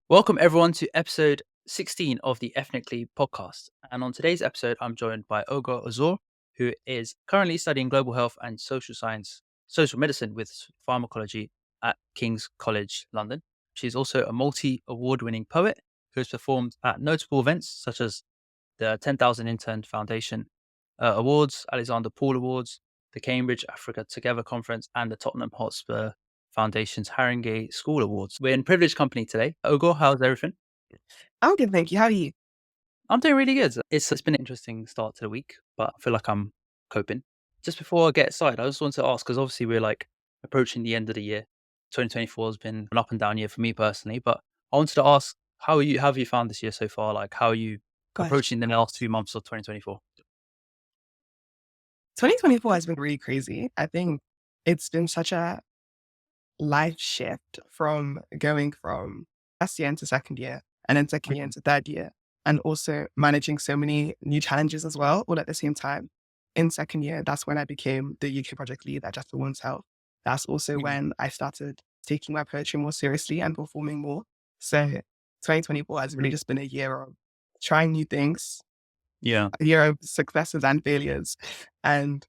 Welcome, everyone, to episode 16 of the Ethnically podcast. And on today's episode, I'm joined by Ogor Ozor, who is currently studying global health and social medicine with pharmacology at King's College London. She's also a multi-award winning poet who has performed at notable events such as the 10,000 Intern Foundation Awards, Alexander Paul Awards, the Cambridge Africa Together Conference, and the Tottenham Hotspur Foundation's Haringey School Awards. We're in privileged company today. Ogor, how's everything? I'm good, thank you. How are you? I'm doing really good. It's been an interesting start to the week, but I feel like I'm coping. Just before I get started, I just want to ask because obviously we're like approaching the end of the year. 2024 has been an up and down year for me personally, but I wanted to ask how have you found this year so far? Like how are you Gosh, approaching the last 2 months of 2024? 2024 has been really crazy. I think it's been such a life shift from going from first year into second year and then second year into third year, and also managing so many new challenges as well, all at the same time. In second year, that's when I became the UK project lead at Jasper Health. That's also Mm. when I started taking my poetry more seriously and performing more. So 2024 has really just been a year of trying new things, Yeah. a year of successes and failures, and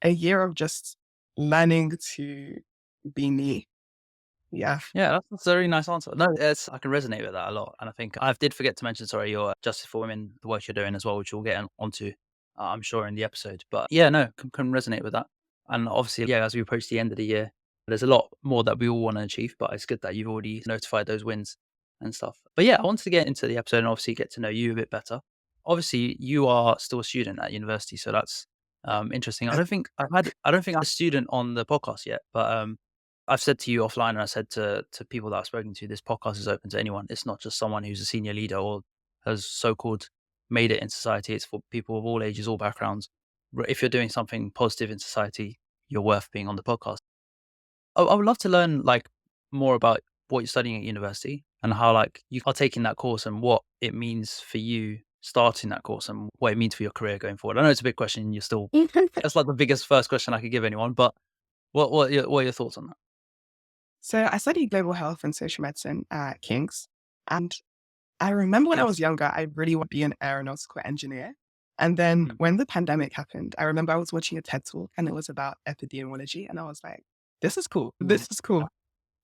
a year of just learning to be me. Yeah. Yeah, that's a very nice answer. No, I can resonate with that a lot. And I think I did forget to mention, sorry, your Justice for Women, the work you're doing as well, which we'll get onto, I'm sure, in the episode. But yeah, no, can resonate with that. And obviously, yeah, as we approach the end of the year, there's a lot more that we all want to achieve, but it's good that you've already notified those wins and stuff. But yeah, I wanted to get into the episode and obviously get to know you a bit better. Obviously, you are still a student at university, so that's interesting. I don't think I'm a student on the podcast yet, but I've said to you offline, and I said to people that I've spoken to, this podcast is open to anyone. It's not just someone who's a senior leader or has so-called made it in society. It's for people of all ages, all backgrounds. If you're doing something positive in society, you're worth being on the podcast. I would love to learn like more about what you're studying at university and how like you are taking that course and what it means for you starting that course and what it means for your career going forward. I know it's a big question. You're still that's like the biggest first question I could give anyone. But what are your thoughts on that? So I studied global health and social medicine at King's. And I remember when I was younger, I really wanted to be an aeronautical engineer. And then Mm. when the pandemic happened, I remember I was watching a TED talk and it was about epidemiology. And I was like, this is cool. Mm. This is cool.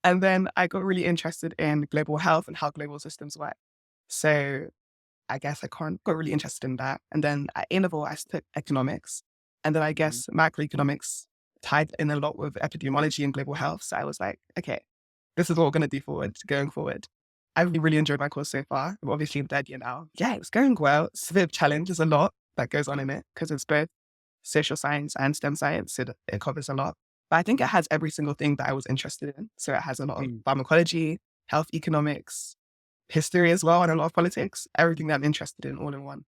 And then I got really interested in global health and how global systems work. So I guess got really interested in that. And then at A-level, I took economics. And then I Mhm. guess macroeconomics tied in a lot with epidemiology and global health. So I was like, okay, this is what we're going to do going forward. I really enjoyed my course so far. I'm obviously in third year now. Yeah, it's going well. It's a bit of challenge. There's a lot that goes on in it because it's both social science and STEM science. So it covers a lot. But I think it has every single thing that I was interested in. So it has a lot of Mm. pharmacology, health economics, history as well, and a lot of politics, everything that I'm interested in all in one.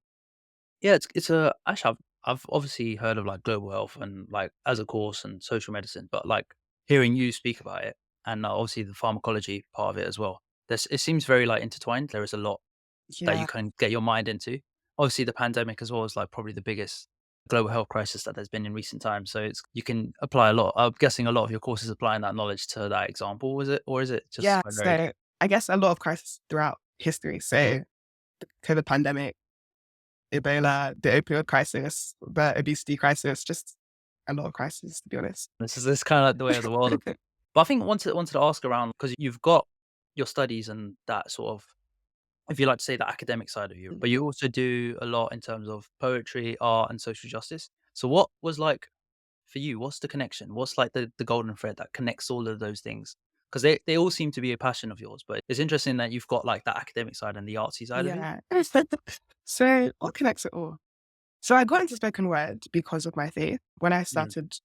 Yeah, it's a actually I've obviously heard of like global health and like as a course and social medicine, but like hearing you speak about it and obviously the pharmacology part of it as well. It seems very like intertwined. There is a lot that you Yeah. can get your mind into. Obviously, the pandemic as well is like probably the biggest global health crisis that there's been in recent times. So it's you can apply a lot. I'm guessing a lot of your course is applying that knowledge to that example, is it, or is it just Yeah. so varied? So I guess a lot of crises throughout history. So the COVID pandemic, Ebola, the opioid crisis, the obesity crisis, just a lot of crises, to be honest. This kind of like the way of the world. But I think wanted to ask around because you've got your studies and that sort of, if you like to say, the academic side of you, but you also do a lot in terms of poetry, art, and social justice. So what was like for you? What's the connection? What's like the golden thread that connects all of those things? Because they all seem to be a passion of yours, but it's interesting that you've got like that academic side and the artsy side of it. Yeah. So what connects it all? So I got into spoken word because of my faith. When I Mm. started,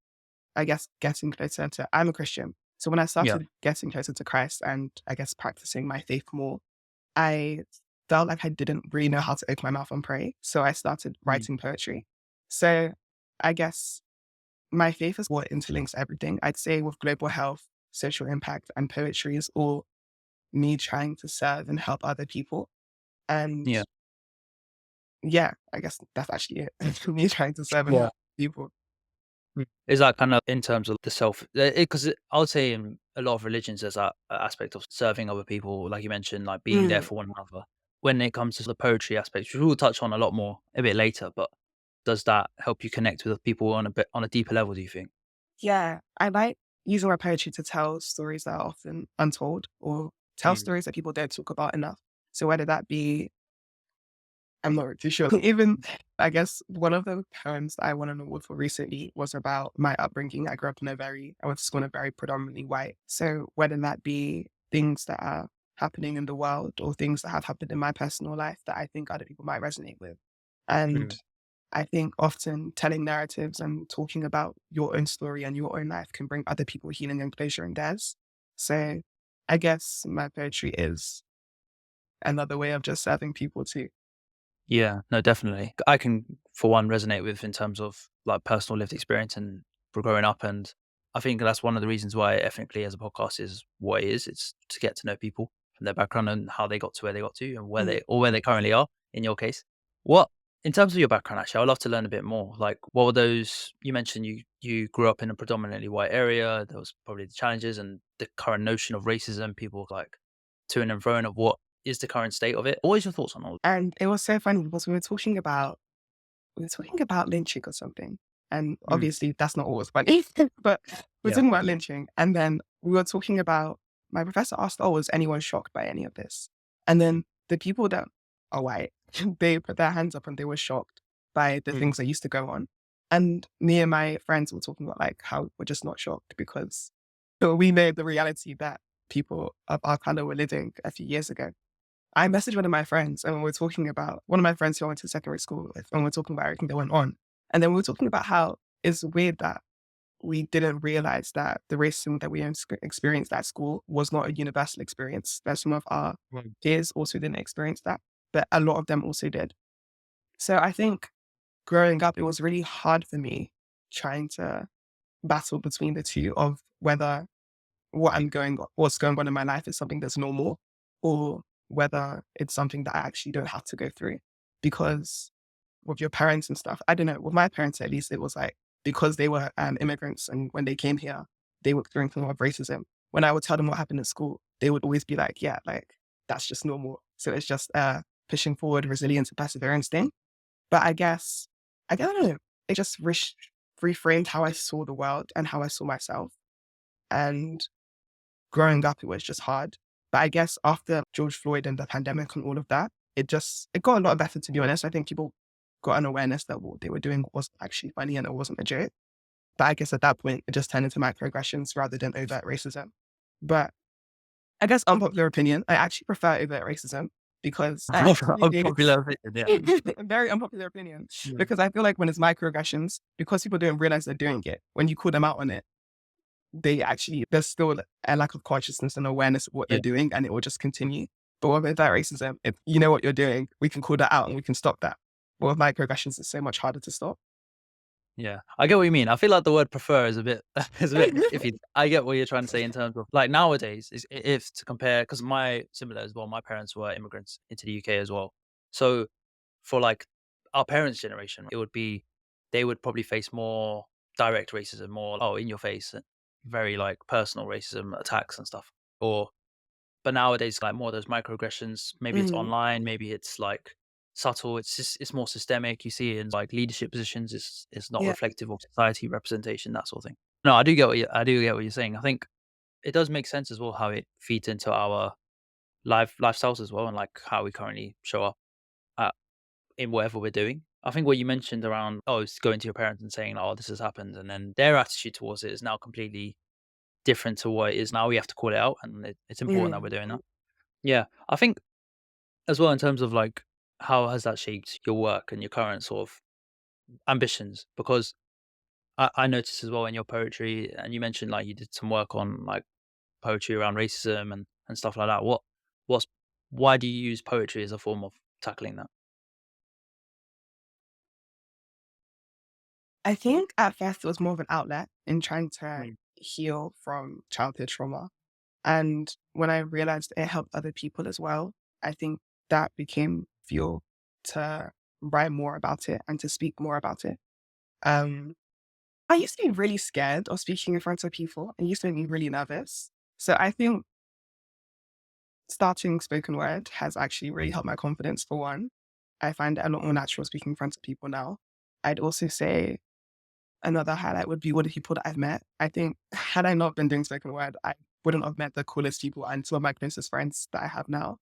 I guess, getting closer to, I'm a Christian. So when I Yeah. started getting closer to Christ and I guess practicing my faith more, I felt like I didn't really know how to open my mouth and pray. So I started Mm. writing poetry. So I guess my faith is what interlinks everything. I'd say with global health, social impact, and poetry is all me trying to serve and help other people. And Yeah. yeah, I guess that's actually it. Me trying to serve and Yeah. help people. Is that kind of in terms of the self? Because I would say in a lot of religions, there's that aspect of serving other people, like you mentioned, like being there Mm. for one another. When it comes to the poetry aspect, which we'll touch on a lot more a bit later, but does that help you connect with people on a deeper level? Do you think? Yeah, I like using my poetry to tell stories that are often untold or tell Mm, stories that people don't talk about enough. So whether that be, I'm not too sure. Even I guess one of the poems that I won an award for recently was about my upbringing. I went to school in a very predominantly white. So whether that be things that are happening in the world or things that have happened in my personal life that I think other people might resonate with. And mm. I think often telling narratives and talking about your own story and your own life can bring other people healing and closure in theirs. So I guess my poetry is another way of just serving people too. Yeah, no, definitely. I can, for one, resonate with in terms of like personal lived experience and for growing up. And I think that's one of the reasons why Ethnically as a podcast is what it is. It's to get to know people from their background and how they got to where they got to and Mm. where they currently are in your case. What, in terms of your background, actually, I'd love to learn a bit more. Like, what were those, you mentioned you grew up in a predominantly white area. There was probably the challenges and the current notion of racism, people like to and fro of what is the current state of it. What is your thoughts on all? And it was so funny because we were talking about lynching or something. And Mm, obviously that's not always funny, but we are yeah. talking about lynching. And then we were talking about, my professor asked, oh, was anyone shocked by any of this? And then the people that are white, they put their hands up and they were shocked by the Mm. things that used to go on. And me and my friends were talking about like how we're just not shocked because we know the reality that people of our color were living a few years ago. I messaged one of my friends and we were talking about one of my friends who I went to secondary school with, and we are talking about everything that went on. And then we were talking about how it's weird that we didn't realize that the racism that we experienced at school was not a universal experience. That some of our Right. peers also didn't experience that, but a lot of them also did. So I think growing up, it was really hard for me trying to battle between the two of whether what's going on in my life is something that's normal or whether it's something that I actually don't have to go through. Because with your parents and stuff, I don't know, with my parents at least, it was like, because they were immigrants and when they came here, they were experiencing a lot of racism. When I would tell them what happened at school, they would always be like, yeah, like that's just normal. So it's just pushing forward resilience and perseverance thing. But I don't know, it just reframed how I saw the world and how I saw myself. And growing up, it was just hard. But I guess after George Floyd and the pandemic and all of that, it got a lot better, to be honest. I think people got an awareness that what they were doing was actually funny and it wasn't a joke. But I guess at that point, it just turned into microaggressions rather than overt racism. But I guess unpopular opinion, I actually prefer overt racism because I actually think Unpopular opinion, yeah. a very unpopular opinion, Yeah. because I feel like when it's microaggressions, because people don't realize they're doing it, when you call them out on it, there's still a lack of consciousness and awareness of what they're Yeah. doing and it will just continue. But with that racism, if you know what you're doing, we can call that out and we can stop that. But with microaggressions, it's so much harder to stop. Yeah. I get what you mean. I feel like the word prefer is a bit is a bit iffy. I get what you're trying to say in terms of like nowadays is if to compare because my similar as well, my parents were immigrants into the UK as well. So for like our parents' generation, it would be they would probably face more direct racism, more in your face, very like personal racism attacks and stuff. Or but nowadays, like more of those microaggressions, maybe it's Mm, online, maybe it's like subtle. It's just it's more systemic. You see it in like leadership positions. It's not yeah. reflective of society representation, that sort of thing. No, I do get what you're saying. I think it does make sense as well how it feeds into our lifestyles as well, and like how we currently show up at, in whatever we're doing. I think what you mentioned around it's going to your parents and saying oh this has happened, and then their attitude towards it is now completely different to what it is now. We have to call it out, and it's important that we're Mm. doing that. Yeah, I think as well in terms of like how has that shaped your work and your current sort of ambitions? Because I noticed as well in your poetry, and you mentioned like you did some work on like poetry around racism and stuff like that. What's why do you use poetry as a form of tackling that? I think at first it was more of an outlet in trying to Mm. heal from childhood trauma. And when I realized it helped other people as well, I think that became fuel to write more about it and to speak more about it. Um, I used to be really scared of speaking in front of people. It used to make me really nervous. So I think starting spoken word has actually really helped my confidence for one. I find it a lot more natural speaking in front of people now. I'd also say another highlight would be all the people that I've met. I think had I not been doing spoken word, I wouldn't have met the coolest people and some of my closest friends that I have now.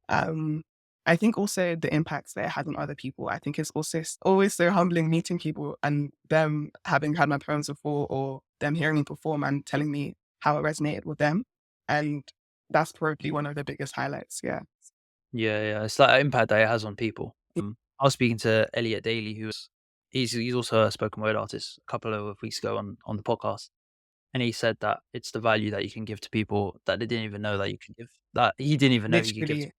Um, I think also the impacts that it had on other people. I think it's also always so humbling meeting people and them having had my poems before or them hearing me perform and telling me how it resonated with them. And that's probably one of the biggest highlights. Yeah. Yeah, yeah, it's that impact that it has on people. I was speaking to Elliot Daly, he's also a spoken word artist, a couple of weeks ago on the podcast, and he said that it's the value that you can give to people that they didn't even know that you could give, that he didn't even know he could give to. Literally.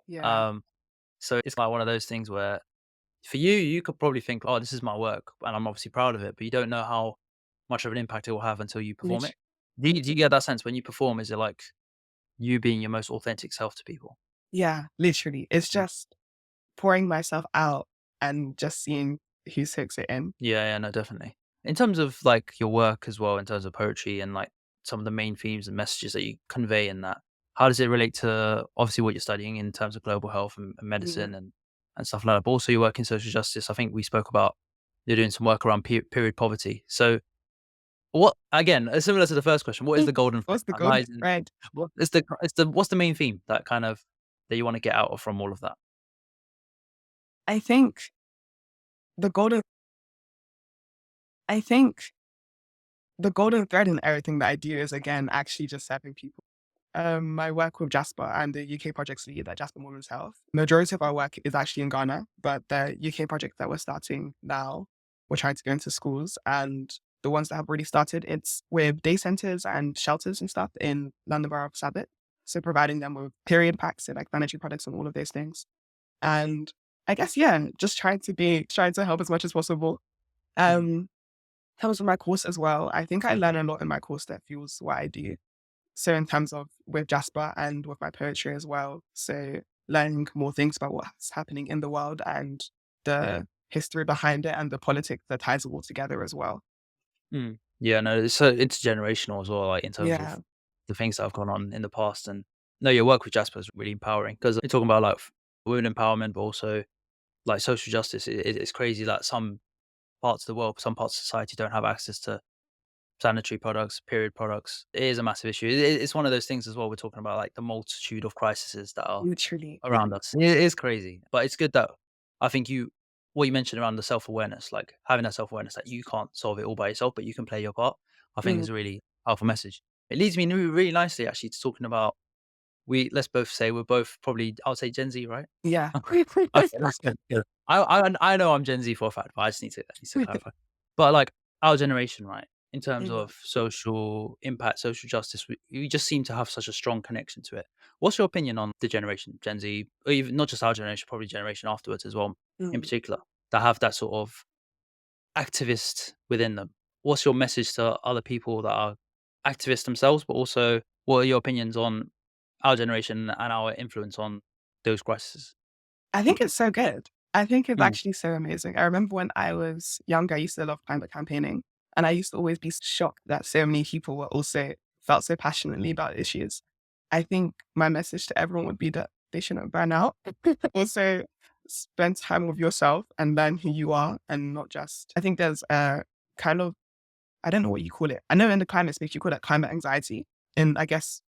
Yeah. Um, so it's like one of those things where for you, you could probably think, "Oh, this is my work, and I'm obviously proud of it," but you don't know how much of an impact it will have until you perform it. Lit- Do you get that sense when you perform? Is it like you being your most authentic self to people? yeah. Literally. It's Mm. just pouring myself out and just seeing who takes it in. Yeah, yeah, no, definitely. In terms of like your work as well, in terms of poetry and like some of the main themes and messages that you convey in that, how does it relate to obviously what you're studying in terms of global health and Mhm. medicine and stuff like that? But also your work in social justice. I think we spoke about you're doing some work around period poverty. So what again, similar to the first question, what is the golden thread? What's the Like, golden lies in thread? what is the what's the main theme that kind of that you want to get out of from all of that? I think the golden I think the golden thread in everything that I do is again actually just serving people. My work with Jasper and the UK projects lead at Jasper Women's Health. Majority of our work is actually in Ghana, but the UK project that we're starting now, we're trying to go into schools and the ones that have already started, it's with day centers and shelters and stuff in London Borough of Sabbath. So providing them with period packs and like sanitary products and all of those things. And I guess, yeah, just trying to help as much as possible. Mm. Um, Comes with my course as well. I think I learn a lot in my course that fuels what I do. So in terms of with Jasper and with my poetry as well. So learning more things about what's happening in the world and the history behind it and the politics that ties it all together as well. Mm. Yeah, no, it's so intergenerational as well, like in terms Yeah, of the things that have gone on in the past. And no, your work with Jasper is really empowering because you're talking about like women empowerment, but also like social justice. It's crazy that some parts of the world, some parts of society don't have access to sanitary products, period products. It is a massive issue. It's one of those things as well. We're talking about like the multitude of crises that are literally. around us. It is crazy, but it's good that I think what you mentioned around the self-awareness, like having that self-awareness that you can't solve it all by yourself, but you can play your part, I think Mm, is a really powerful message. It leads me really nicely actually to talking about let's both say we're both probably I would say Gen Z, right? yeah. Okay, that's good. Good. I know I'm Gen Z for a fact, but I need to clarify. But like our generation, right? In terms Mhm. of social impact, social justice, we just seem to have such a strong connection to it. What's your opinion on the generation Gen Z, or even not just our generation, probably generation afterwards as well, in Mm. particular, that have that sort of activist within them? What's your message to other people that are activists themselves, but also what are your opinions on our generation and our influence on those crises? I think it's so good. I think it's Mm, actually so amazing. I remember when I was younger, I used to love climate campaigning, and I used to always be shocked that so many people were also felt so passionately about issues. I think my message to everyone would be that they shouldn't burn out. Also, spend time with yourself and learn who you are, and not just. I think there's a kind of I don't know what you call it. I know in the climate space you call that climate anxiety, and I guess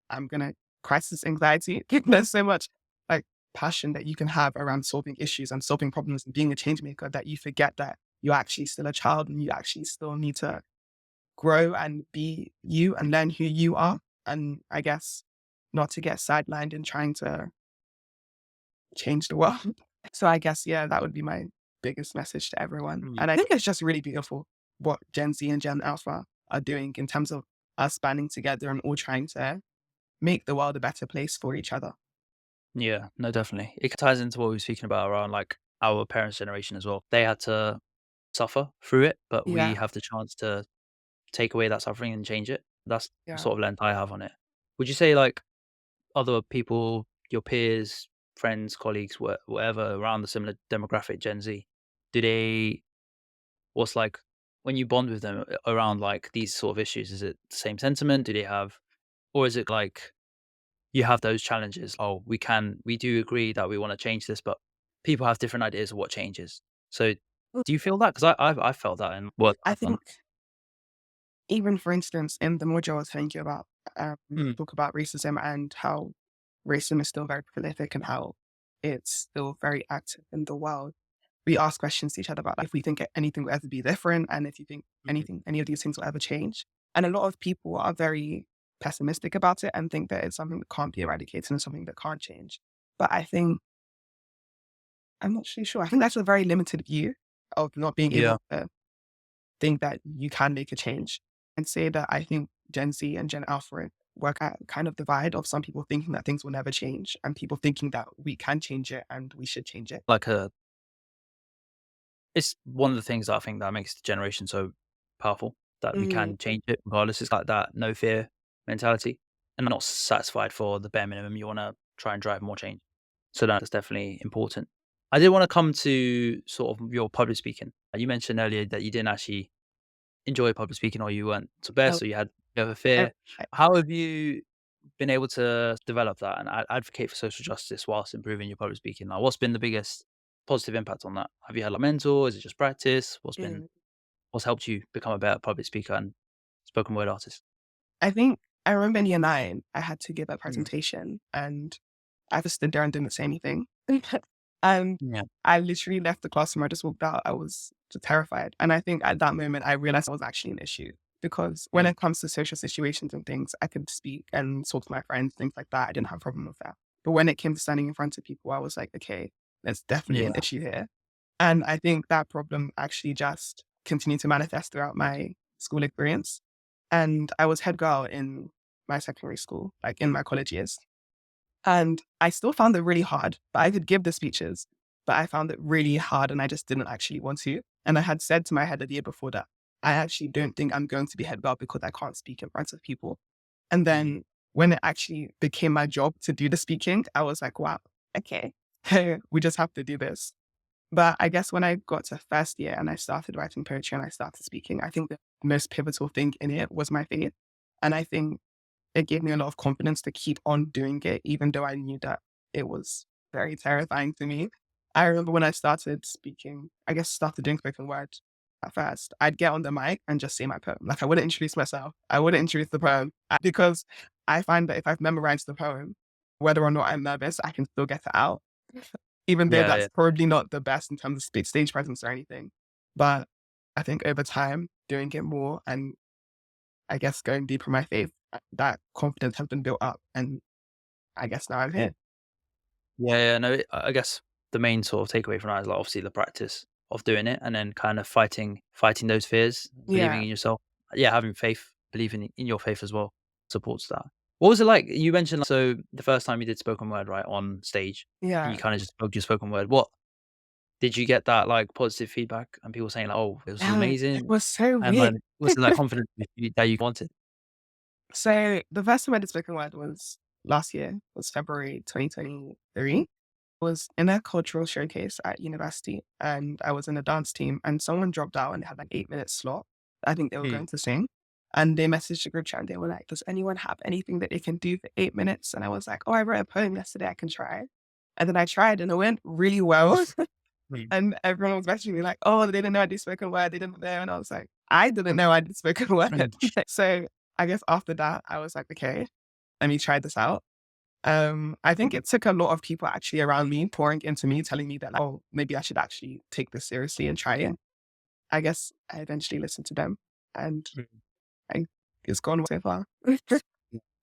I'm gonna crisis anxiety. There's so much like passion that you can have around solving issues and solving problems and being a change maker that you forget that you're actually still a child and you actually still need to grow and be you and learn who you are. And I guess not to get sidelined in trying to change the world. So I guess, yeah, that would be my biggest message to everyone. mm. And I think it's just really beautiful what Gen Z and Gen Alpha are doing in terms of us banding together and all trying to make the world a better place for each other. Yeah, no, definitely. It ties into what we were speaking about around like our parents' generation as well. They had to suffer through it, but we Yeah, have the chance to take away that suffering and change it. That's the yeah. sort of lens I have on it. Would you say like other people, your peers, friends, colleagues, whatever around the similar demographic, Gen Z, do they, what's like when you bond with them around like these sort of issues, is it the same sentiment? Do they have, or is it like you have those challenges? Oh, we do agree that we want to change this, but people have different ideas of what changes. So Mm. do you feel that? Because I've felt that in work I I've done. think even for instance, in the module I was thinking about, Mm, talk about racism and how racism is still very prolific and how it's still very active in the world. We ask questions to each other about like, if we think anything will ever be different and if you think mm, any of these things will ever change. And a lot of people are very pessimistic about it and think that it's something that can't be eradicated and something that can't change. But I think, I'm not really sure. I think that's a very limited view of not being yeah, able to think that you can make a change and say that I think Gen Z and Gen Alpha work at kind of divide of some people thinking that things will never change and people thinking that we can change it and we should change it. like a it's one of the things that I think that makes the generation so powerful, that we Mm, can change it regardless. It's like that no fear mentality and not satisfied for the bare minimum. You want to try and drive more change. So that's definitely important. I did want to come to sort of your public speaking. You mentioned earlier that you didn't actually enjoy public speaking or you weren't the oh, best or you had a bit of a I, fear. I, How have you been able to develop that and advocate for social justice whilst improving your public speaking? Like, what's been the biggest positive impact on that? Have you had like mentors? Is it just practice? mm, What's helped you become a better public speaker and spoken word artist? I think I remember in year nine, I had to give a Mm. presentation and I just stood there and didn't say anything. And Yeah. I literally left the classroom. I just walked out. I was just terrified. And I think at that moment, I realized I was actually an issue because when Mm. it comes to social situations and things, I could speak and talk to my friends, things like that. I didn't have a problem with that. But when it came to standing in front of people, I was like, okay, there's definitely an Yeah. issue here. And I think that problem actually just continued to manifest throughout my school experience. And I was head girl in my secondary school, like in my college years. And I still found it really hard, but I could give the speeches, but I found it really hard and I just didn't actually want to. And I had said to my head the year before that, I actually don't think I'm going to be head girl because I can't speak in front of people. And Mm. then when it actually became my job to do the speaking, I was like, wow, okay, we just have to do this. But I guess when I got to first year and I started writing poetry and I started speaking, I think the most pivotal thing in it was my faith. And I think it gave me a lot of confidence to keep on doing it, even though I knew that it was very terrifying to me. I remember when I started speaking, I guess started doing spoken word at first, I'd get on the mic and just say my poem. Like I wouldn't introduce myself. I wouldn't introduce the poem because I find that if I've memorized the poem, whether or not I'm nervous, I can still get it out. Even though Yeah. Yeah. that's probably not the best in terms of stage presence or anything. But I think over time, doing it more and I guess going deeper in my faith, that confidence has been built up. And I guess now I'm here. Yeah. Yeah. No, I guess the main sort of takeaway from that is like obviously the practice of doing it and then kind of fighting those fears, believing Yeah. in yourself. Yeah, having faith, believing in your faith as well supports that. What was it like? You mentioned so the first time you did spoken word, right, on stage, and you Yeah. kind of just spoke your spoken word. What did you get that like positive feedback and people saying like, "Oh, it was It amazing," was so and weird. like was it like confidence that you wanted? So the first time I did spoken word was last year, was February 2023. Was in a cultural showcase at university and I was in a dance team and someone dropped out and they had like 8 minute slot. I think they were Mm. going to sing. And they messaged the group chat and they were like, does anyone have anything that they can do for 8 minutes? And I was like, oh, I wrote a poem yesterday, I can try. And then I tried and it went really well. Mm. And everyone was messaging me like, oh, they didn't know I did spoken word. They didn't know. And I was like, I didn't know I did spoken word. Mm. So I guess after that, I was like, okay, let me try this out. I think it took a lot of people actually around me pouring into me, telling me that, like, oh, maybe I should actually take this seriously and try it. I guess I eventually listened to them and I, it's gone well so far.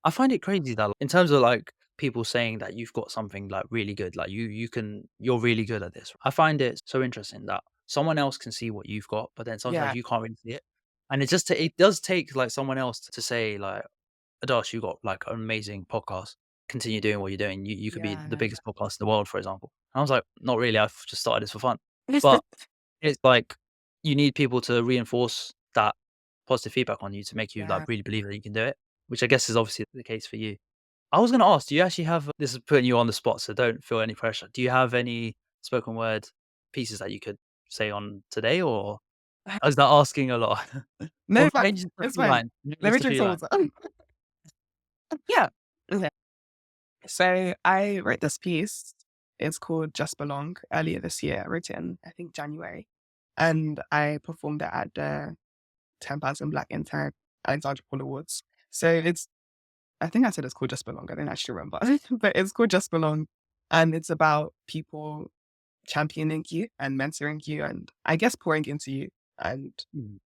I find it crazy that like, in terms of like people saying that you've got something like really good, like you're really good at this. I find it so interesting that someone else can see what you've got, but then sometimes Yeah. you can't really see it. And it does take like someone else to say like, Adarsh, you got like an amazing podcast. Continue doing what you're doing. You could be the Yeah. biggest podcast in the world, for example. And I was like, not really. I've just started this for fun. But it's like you need people to reinforce that positive feedback on you to make you like Yeah. really believe that you can do it, which I guess is obviously the case for you. I was going to ask, do you actually have this is putting you on the spot, so don't feel any pressure. Do you have any spoken word pieces that you could say on today or? Is that asking a lot? No, Or it's fine. maybe just a It's few fine. lines. Maybe Let me just a drink few some lines. water. Yeah. Okay. So I wrote this piece. It's called Just Belong earlier this year. I wrote it in, I think, January. And I performed it at the 10,000 Black Intern Alexandra Hall Awards. So I think I said it's called Just Belong. I don't actually remember. But it's called Just Belong. And it's about people championing you and mentoring you and I guess pouring into you. And Mhm.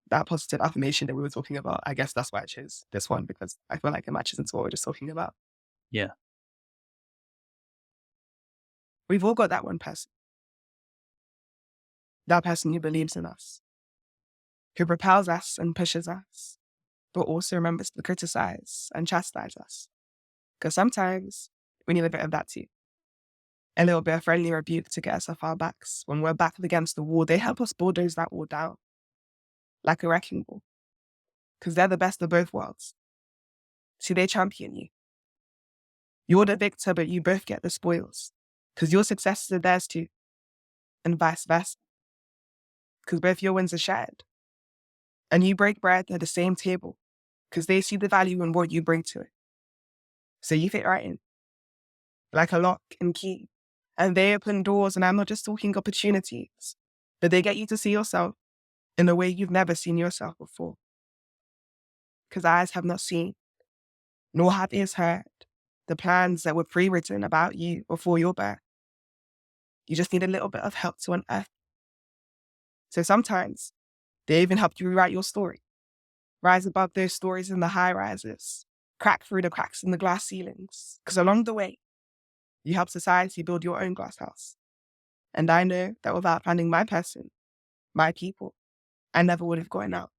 that positive affirmation that we were talking about, I guess that's why I chose this one because I feel like it matches into what we're just talking about. Yeah. We've all got that person who believes in us, who propels us and pushes us, but also remembers to criticize and chastise us. Because sometimes we need a bit of that too. A little bit of friendly rebuke to get us off our backs. When we're back against the wall, they help us bulldoze that wall down like a wrecking ball. Because they're the best of both worlds. See, they champion you. You're the victor, but you both get the spoils. Because your successes are theirs too, and vice versa. Because both your wins are shared. And you break bread at the same table, because they see the value in what you bring to it. So you fit right in, like a lock and key. And they open doors, and I'm not just talking opportunities, but they get you to see yourself in a way you've never seen yourself before. Because eyes have not seen, nor have ears heard, the plans that were pre-written about you before your birth. You just need a little bit of help to unearth. So sometimes they even help you rewrite your story, rise above those stories in the high rises, crack through the cracks in the glass ceilings. Because along the way, you help society build your own glass house. And I know that without finding my person, my people, I never would have gotten out,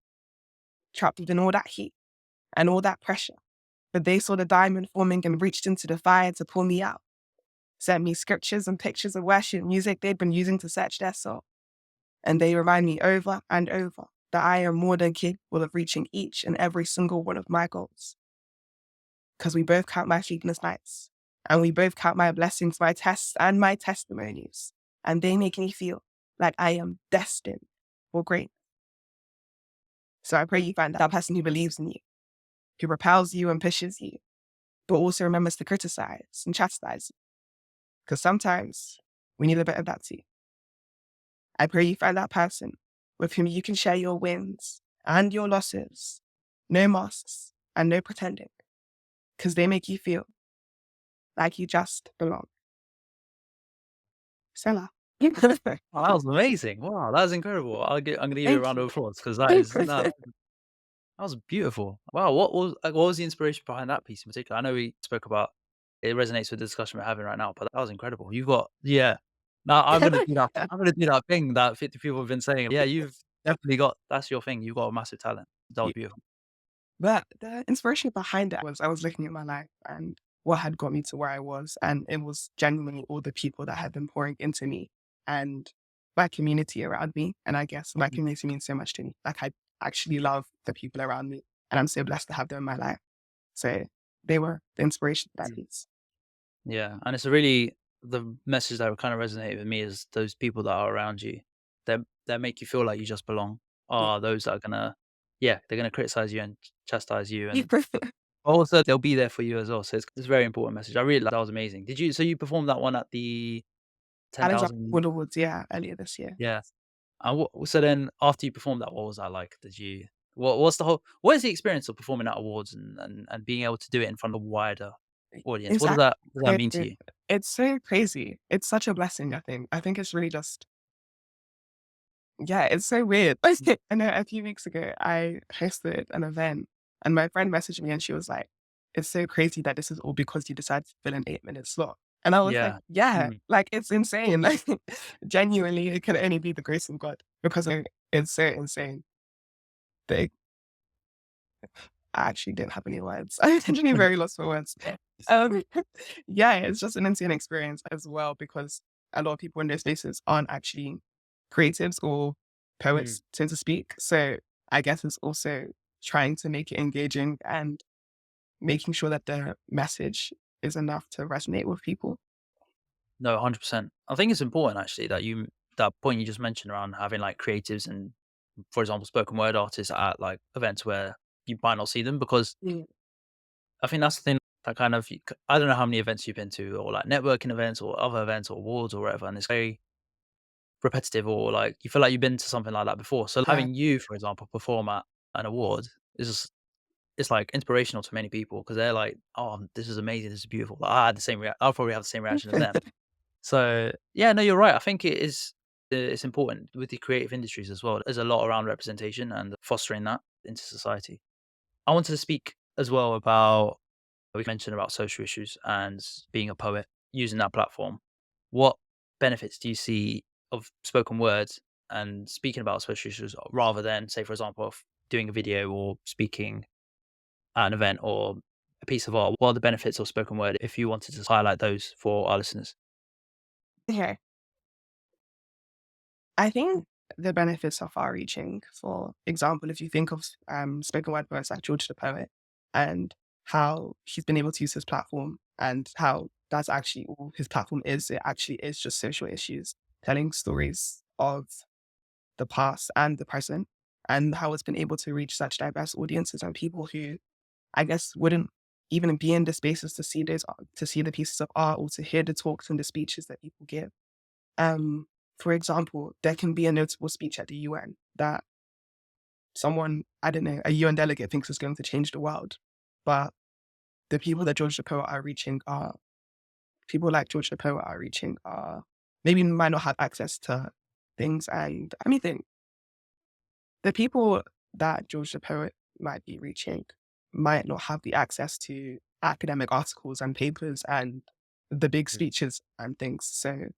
trapped within all that heat and all that pressure. But they saw the diamond forming and reached into the fire to pull me out, sent me scriptures and pictures of worship music they'd been using to search their soul. And they remind me over and over that I am more than capable of reaching each and every single one of my goals. Because we both count my sleepless nights, and we both count my blessings, my tests, and my testimonies. And they make me feel like I am destined for great. So I pray you find that person who believes in you, who repels you and pushes you, but also remembers to criticize and chastise you. Because sometimes we need a bit of that too. I pray you find that person with whom you can share your wins and your losses, no masks and no pretending, because they make you feel like you just belong. Stella. Oh, that was amazing. Wow, that was incredible. I'm gonna give you a Thank round of you. applause because that is no, that was beautiful. Wow, what was the inspiration behind that piece in particular? I know we spoke about it resonates with the discussion we're having right now, but that was incredible. You've got yeah. Now I'm gonna do that. I'm gonna do that thing that 50 people have been saying. Yeah, you've definitely got that's your thing. You've got a massive talent. That was beautiful. But the inspiration behind it was I was looking at my life and what had got me to where I was. And it was genuinely all the people that had been pouring into me and my community around me. And I guess my Mhm. community means so much to me. Like I actually love the people around me and I'm so blessed to have them in my life. So they were the inspiration for that piece. Yeah, and it's a really the message that kind of resonated with me is those people that are around you that make you feel like you just belong Yeah. are those that are gonna yeah they're gonna criticize you and chastise you and also they'll be there for you as well. So it's a very important message. I really like that was amazing. Did you so you performed that one at the Alexandra 10,000? Woodwards, yeah, earlier this year. Yeah. And so then after you performed that, what was that like? Did you what's the whole what is the experience of performing at awards and being able to do it in front of a wider audience? It's What does that mean to actually, you? it's so crazy. It's such a blessing, I think. I think it's really just yeah, it's so weird. I know a few weeks ago, I hosted an event and my friend messaged me and she was like, it's so crazy that this is all because you decided to fill an 8 minute slot. And I was like, Yeah. yeah, Mm. like it's insane. Like genuinely, it can only be the grace of God because it's so insane. That I actually didn't have any words. I'm actually very lost for words. Um, yeah, it's just an insane experience as well because a lot of people in those spaces aren't actually creatives or Mm. poets, so to speak. So I guess it's also trying to make it engaging and making sure that the message is enough to resonate with people. No, 100%. I think it's important actually that that point you just mentioned around having like creatives and, for example, spoken word artists at like events where you might not see them, because Mm. I think that's the thing that kind of I don't know how many events you've been to, or like networking events or other events or awards or whatever, and it's very repetitive, or like you feel like you've been to something like that before. So Yeah. having you, for example, perform at an award is just, it's like inspirational to many people, because they're like, "Oh, this is amazing. This is beautiful." Like, I had the same. I'll probably have the same reaction as them. So yeah, no, you're right. I think it is. It's important with the creative industries as well. There's a lot around representation and fostering that into society. I wanted to speak as well about, we mentioned about social issues and being a poet, using that platform. What benefits do you see of spoken words and speaking about social issues, rather than, say, for example, of doing a video or speaking at an event or a piece of art? What are the benefits of spoken word if you wanted to highlight those for our listeners? Okay. I think the benefits are far reaching. For example, if you think of spoken word poets like George the Poet and how he's been able to use his platform and how that's actually all his platform is, it actually is just social issues, telling stories of the past and the present, and how it's been able to reach such diverse audiences and people who I guess wouldn't even be in the spaces to see to see the pieces of art or to hear the talks and the speeches that people give. Um, for example, there can be a notable speech at the UN that someone, I don't know, a UN delegate thinks is going to change the world. But the people that George the Poet are reaching are people like George the Poet are reaching are maybe might not have access to things. And I mean, think the people that George the Poet might be reaching might not have the access to academic articles and papers and the big Mm. speeches and things. So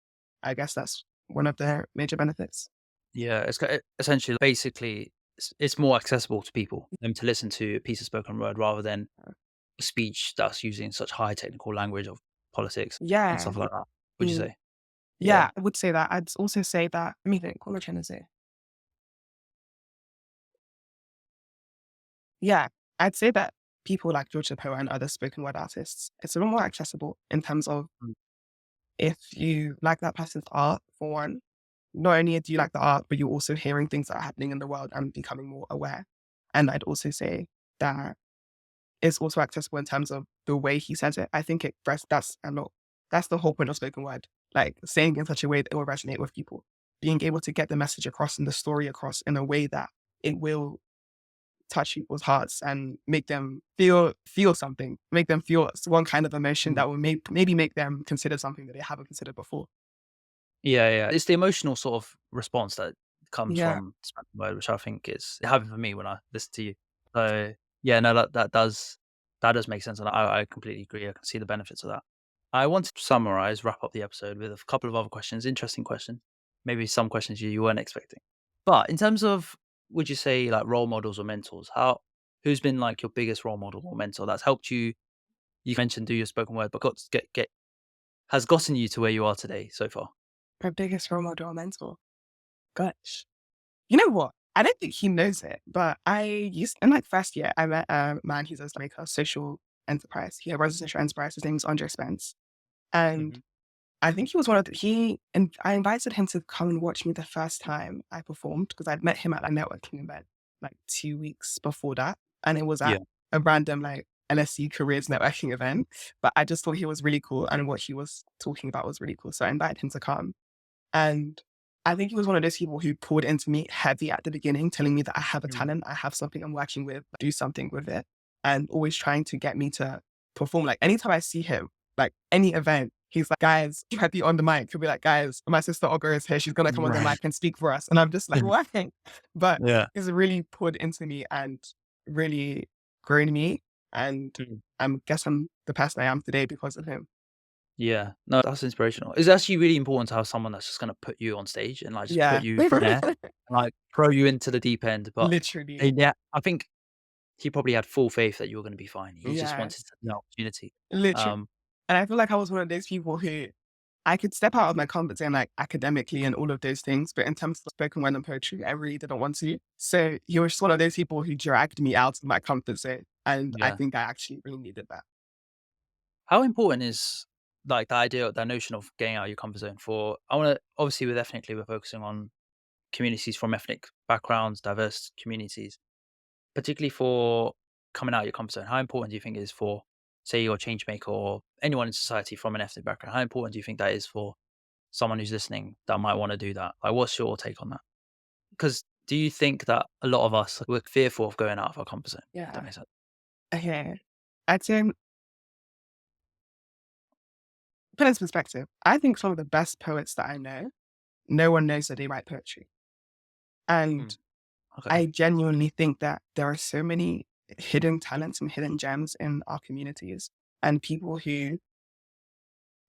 I guess that's one of their major benefits. Yeah, essentially, basically, it's more accessible to people to listen to a piece of spoken word rather than a speech that's using such high technical language of politics and Yeah. stuff like that. Would you Mm. say? Yeah. Yeah, I would say that. I'd also say that, let me think, what am I trying to say? Yeah, I'd say that people like George the Poet and other spoken word artists, it's a lot more accessible in terms of Mm. if you like that person's art, for one, not only do you like the art, but you're also hearing things that are happening in the world and becoming more aware. And I'd also say that it's also accessible in terms of the way he says it. I think that's a lot. That's the whole point of spoken word. Like saying in such a way that it will resonate with people. Being able to get the message across and the story across in a way that it will touch people's hearts and make them feel something, make them feel one kind of emotion Mm. that will maybe make them consider something that they haven't considered before. Yeah, yeah. It's the emotional sort of response that comes Yeah. from spoken word, which I think is it happened for me when I listen to you. So yeah, no, that does make sense, and I completely agree. I can see the benefits of that. I wanted to summarize, wrap up the episode with a couple of other questions, interesting questions, maybe some questions you weren't expecting. But in terms of, would you say like role models or mentors? Who's been like your biggest role model or mentor that's helped you? You mentioned do your spoken word, but got to get has gotten you to where you are today so far. My biggest role model or mentor. Gosh. You know what? I don't think he knows it, but in like first year, I met a man who's like a social enterprise. He runs a social enterprise. His name is Andre Spence. And Mhm. I think he was one of and I invited him to come and watch me the first time I performed because I'd met him at a networking event like 2 weeks before that. And it was Yeah. at a random like LSE careers networking event. But I just thought he was really cool and what he was talking about was really cool. So I invited him to come. And I think he was one of those people who poured into me heavy at the beginning, telling me that I have a Mm. talent, I have something I'm working with, do something with it, and always trying to get me to perform. Like anytime I see him, like any event, he's like, guys, you might be on the mic. He'll be like, guys, my sister Ogor is here. She's going to come on the Right. mic and speak for us. And I'm just like, why? But Yeah. he's really poured into me and really grown me. And Mm. I guess I'm the person I am today because of him. Yeah. No, that's inspirational. It's actually really important to have someone that's just gonna put you on stage and, like, just put Yeah. you there and, like, throw you into the deep end, but Literally. yeah, I think he probably had full faith that you were gonna be fine. He just Yeah. wanted the opportunity. Literally. Um, And I feel like I was one of those people who I could step out of my comfort zone, like academically and all of those things. But in terms of spoken word and poetry, I really didn't want to. So you were just one of those people who dragged me out of my comfort zone. And I yeah. think I actually really needed that. How important is like the idea, that notion of getting out of your comfort zone for, I want to, obviously with Ethnically, we're focusing on communities from ethnic backgrounds, diverse communities, particularly for coming out of your comfort zone. How important do you think it is for, say, you're a change maker or anyone in society from an ethnic background? How important do you think that is for someone who's listening that might want to do that? Like, what's your take on that? Because do you think that a lot of us, we're fearful of going out of our comfort zone? If that Yeah. makes sense. Okay. I'd say, put into perspective, I think some of the best poets that I know, no one knows that they write poetry. And Mm. Okay. I genuinely think that there are so many hidden talents and hidden gems in our communities, and people who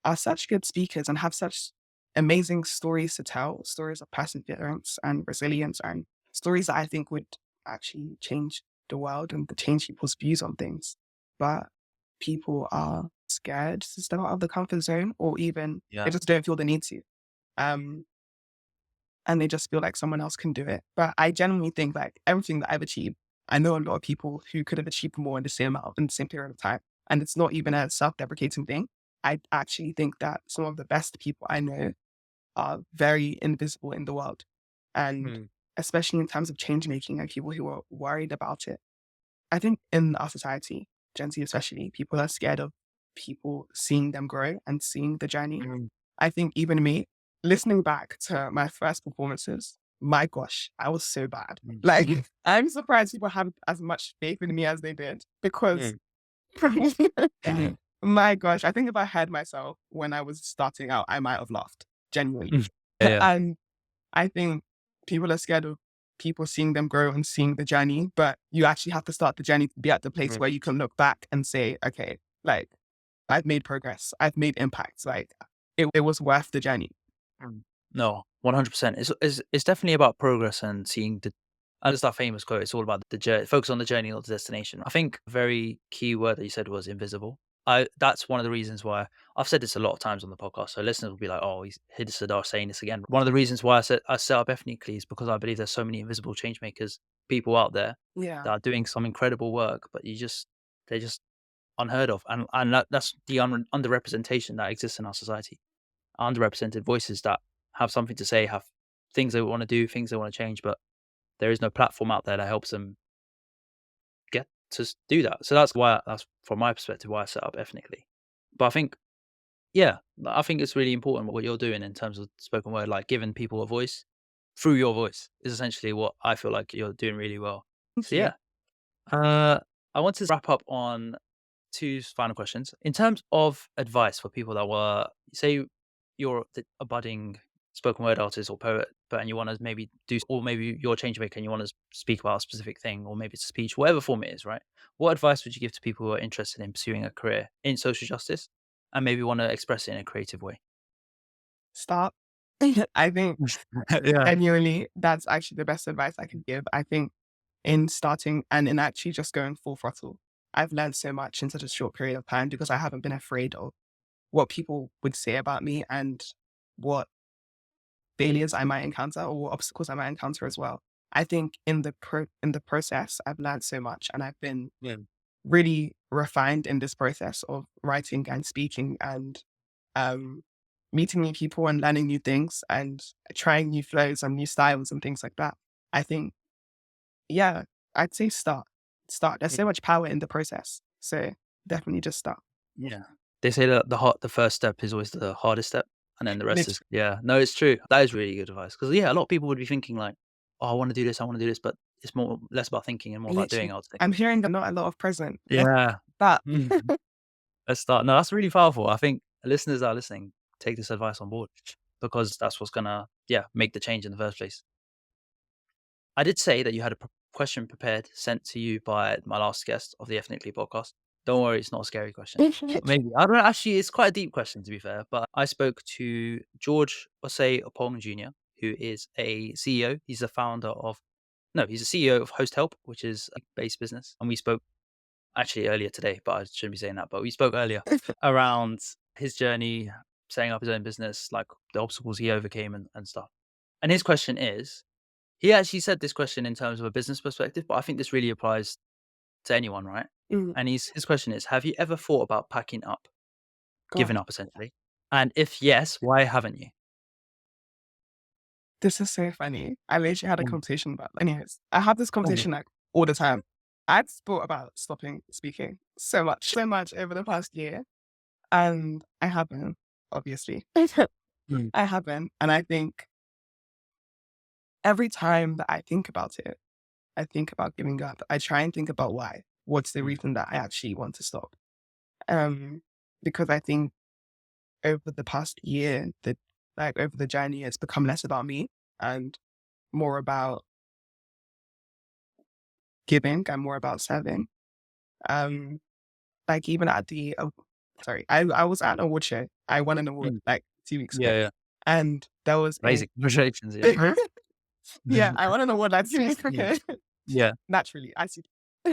are such good speakers and have such amazing stories to tell, stories of perseverance and resilience, and stories that I think would actually change the world and change people's views on things. But people are scared to step out of the comfort zone, or even they Yeah. just don't feel the need to. Um, and they just feel like someone else can do it. But I genuinely think like everything that I've achieved, I know a lot of people who could have achieved more in the same amount, in the same period of time. And it's not even a self-deprecating thing. I actually think that some of the best people I know are very invisible in the world. And Mm. especially in terms of change making and people who are worried about it. I think in our society, Gen Z especially, people are scared of people seeing them grow and seeing the journey. Mm. I think even me, listening back to my first performances, my gosh, I was so bad. Mm. Like, I'm surprised people have as much faith in me as they did because, Mm. my gosh, I think if I had myself when I was starting out, I might have laughed, genuinely. Mm. Yeah. And I think people are scared of people seeing them grow and seeing the journey, but you actually have to start the journey to be at the place Mm. where you can look back and say, okay, like, I've made progress, I've made impacts, like, it was worth the journey. Mm. No, 100%. It's definitely about progress and seeing the, and it's that famous quote, it's all about the journey, focus on the journey, not the destination. I think a very key word that you said was invisible. That's one of the reasons why I've said this a lot of times on the podcast. So listeners will be like, oh, he's hit Sadar saying this again. One of the reasons why I set up Ethnically is because I believe there's so many invisible change makers, people out there Yeah. that are doing some incredible work, but they're just unheard of. And that's the underrepresentation that exists in our society. Underrepresented voices that have something to say, have things they want to do, things they want to change, but there is no platform out there that helps them get to do that. So that's from my perspective why I set up Ethnically. But I think, yeah, I think it's really important what you're doing in terms of spoken word, like giving people a voice through your voice is essentially what I feel like you're doing really well. Thank So you. yeah, uh, I want to wrap up on two final questions. In terms of advice for people that were, say, you're a budding spoken word artist or poet, but and you want to maybe do, or maybe you're a change maker and you want to speak about a specific thing, or maybe it's a speech, whatever form it is, right? What advice would you give to people who are interested in pursuing a career in social justice and maybe want to express it in a creative way? Stop. I think Yeah. genuinely, that's actually the best advice I could give. I think in starting and in actually just going full throttle, I've learned so much in such a short period of time because I haven't been afraid of what people would say about me and what failures I might encounter or what obstacles I might encounter as well. I think in the process, I've learned so much and I've been Yeah. really refined in this process of writing and speaking and um, meeting new people and learning new things and trying new flows and new styles and things like that. I think, yeah, I'd say start. Start. There's so much power in the process. So definitely just start. Yeah. They say that the first step is always the hardest step, and then the rest is, Literally. yeah. No, it's true. That is really good advice because, yeah, a lot of people would be thinking like, "Oh, I wanna do this, I wanna do this," but it's more less about thinking and more about doing, Literally. I would think. I'm hearing that not a lot of present. Let's Yeah. start. Mhm. Let's start. No, that's really powerful. I think listeners that are listening, take this advice on board because that's what's gonna, yeah, make the change in the first place. I did say that you had a question prepared sent to you by my last guest of the Ethnically podcast. Don't worry, it's not a scary question. Maybe I don't know. Actually, it's quite a deep question to be fair. But I spoke to George Osei Jr., who is a CEO. He's the founder of no, he's a CEO of Host Help, which is a base business. And we spoke actually earlier today, but I shouldn't be saying that. But we spoke earlier around his journey, setting up his own business, like the obstacles he overcame and stuff. And his question is, he actually said this question in terms of a business perspective, but I think this really applies to anyone, right? Mm, And his question is, have you ever thought about packing up? God, given up essentially? And if yes, why haven't you? this is so funny. I literally had a Mm, conversation about anyways, I have this mm, conversation, like, all the time. I'd thought about stopping speaking so much over the past year, and I haven't, obviously. mm, I haven't, and I think every time that I think about it, I think about giving up. I try and think about why. What's the mm, reason that I actually want to stop? Um, because I think over the past year, over the journey, it's become less about me and more about giving and more about serving. Um, like even at the sorry, I was at an award show. I won an award mm. like 2 weeks Yeah, ago, yeah. and there was a Amazing. Congratulations, yeah. yeah, I won an award like 2 weeks Mm, ago. yeah, Naturally, I see.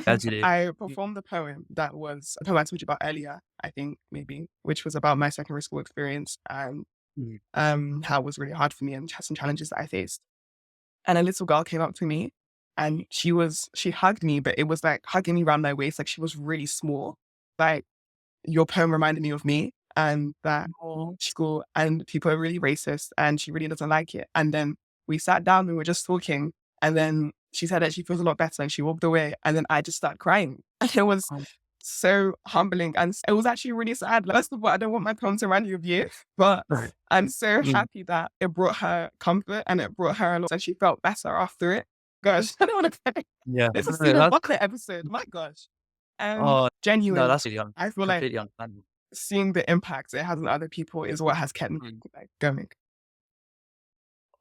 as you do. I performed the poem that was a poem I told you about earlier, I think maybe, which was about my secondary school experience and Mm, how it was really hard for me and some challenges that I faced. And a little girl came up to me and she hugged me, but it was like hugging me around my waist, like she was really small. Like, your poem reminded me of me and that oh, school and people are really racist and she really doesn't like it. And then we sat down and we were just talking and then she said that she feels a lot better and she walked away and then I just started crying. And it was oh, so humbling and it was actually really sad. Like, first of all, I don't want my poem to remind you of you, but I'm so mm, happy that it brought her comfort and it brought her a lot and she felt better after it. Gosh, I don't want to cry. yeah. This is No, Stephen that's Buckler episode. My gosh. oh, no, Genuine. that's really I feel like completely understandable. seeing the impact it has on other people is what has kept me, Mm. like, going.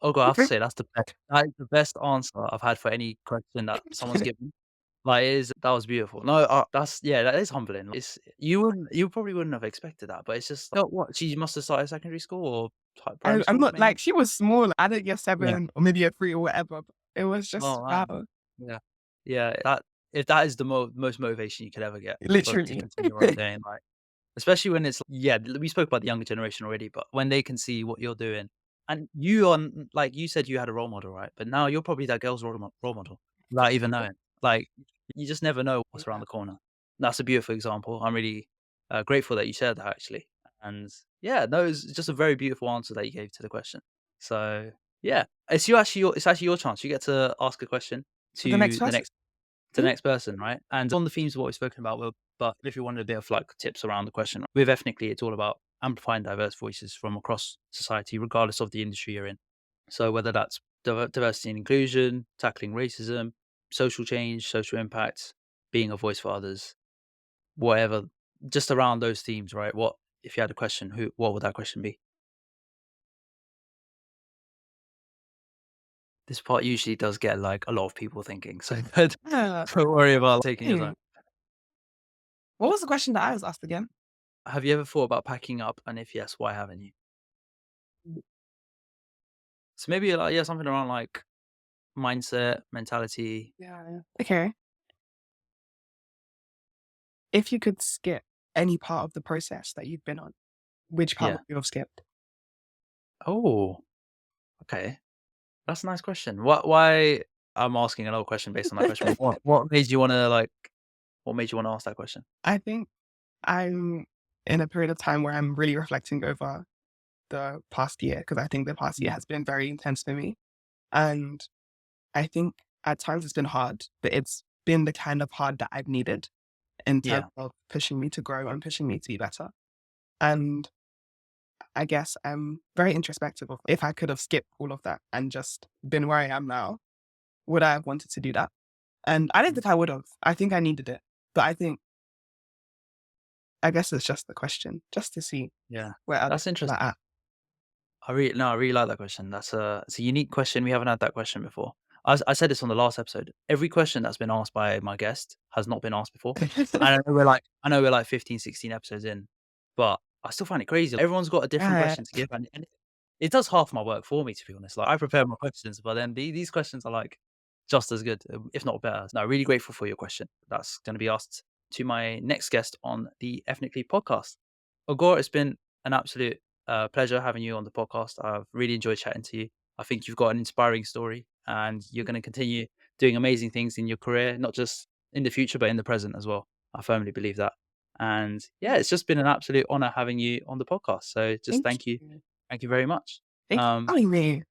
Oh god, I have to say that is the best answer I've had for any question that someone's given. Like, it is that was beautiful. No, that's yeah, that is humbling. It's you probably wouldn't have expected that, but it's just oh, what, she must have started secondary school or primary I'm school not maybe? like she was small, I didn't get Yeah. 7 or maybe a 3 or whatever, but it was just Oh, man. wow, Yeah. Yeah, that if that is the most motivation you could ever get for to literally. continue what you're doing, like, especially when it's yeah, we spoke about the younger generation already, but when they can see what you're doing and you are like, you said you had a role model, right? But now you're probably that girl's role model without even knowing. Like, you just never know what's around Yeah. the corner. That's a beautiful example. I'm really, grateful that you shared that actually. And yeah, no, it's just a very beautiful answer that you gave to the question. So, yeah, it's actually your chance. You get to ask a question The next to the person. next person, right? And on the themes of what we've spoken about, but if you wanted a bit of like tips around the question, with Ethnically, it's all about amplifying diverse voices from across society, regardless of the industry you're in. So whether that's diversity and inclusion, tackling racism, social change, social impact, being a voice for others, whatever, just around those themes, right? What if you had a question? What would that question be? This part usually does get like a lot of people thinking, so Yeah. don't worry about taking your Hmm. time. What was the question that I was asked again? Have you ever thought about packing up? And if yes, why haven't you? So maybe like yeah, something around like mindset, mentality. Yeah, yeah. Okay. If you could skip any part of the process that you've been on, which part Yeah. would you have skipped? Oh, okay. That's a nice question. Why I'm asking another question based on that question. What made you wanna like what made you wanna ask that question? I think I'm in a period of time where I'm really reflecting over the past year because I think the past year Mm. has been very intense for me. And I think at times it's been hard, but it's been the kind of hard that I've needed in terms Yeah. of pushing me to grow and pushing me to be better. And I guess I'm very introspective of if I could have skipped all of that and just been where I am now, would I have wanted to do that? And I don't Mm. think I would have. I think I needed it. But I guess it's just the question, just to see Yeah. where other That's people are interesting. at. I really like that question. It's a unique question. We haven't had that question before. I said this on the last episode. Every question that's been asked by my guest has not been asked before. I know we're like 15, 16 episodes in, but I still find it crazy. Everyone's got a different Yeah. question to give, and it does half my work for me, to be honest. Like I prepare my questions, but then these questions are like just as good, if not better. No, really grateful for your question. That's going to be asked to my next guest on the Ethnically podcast. Ogor, it's been an absolute pleasure having you on the podcast. I've really enjoyed chatting to you. I think you've got an inspiring story and you're going to continue doing amazing things in your career, not just in the future, but in the present as well. I firmly believe that. And yeah, it's just been an absolute honor having you on the podcast. So just Thank thank you. you. Thank you very much. Thank you for Um, having me.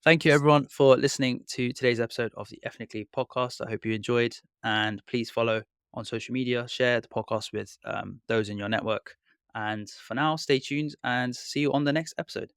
Thank you everyone for listening to today's episode of the Ethnically podcast. I hope you enjoyed, and please follow on social media, share the podcast with those in your network. And for now, stay tuned and see you on the next episode.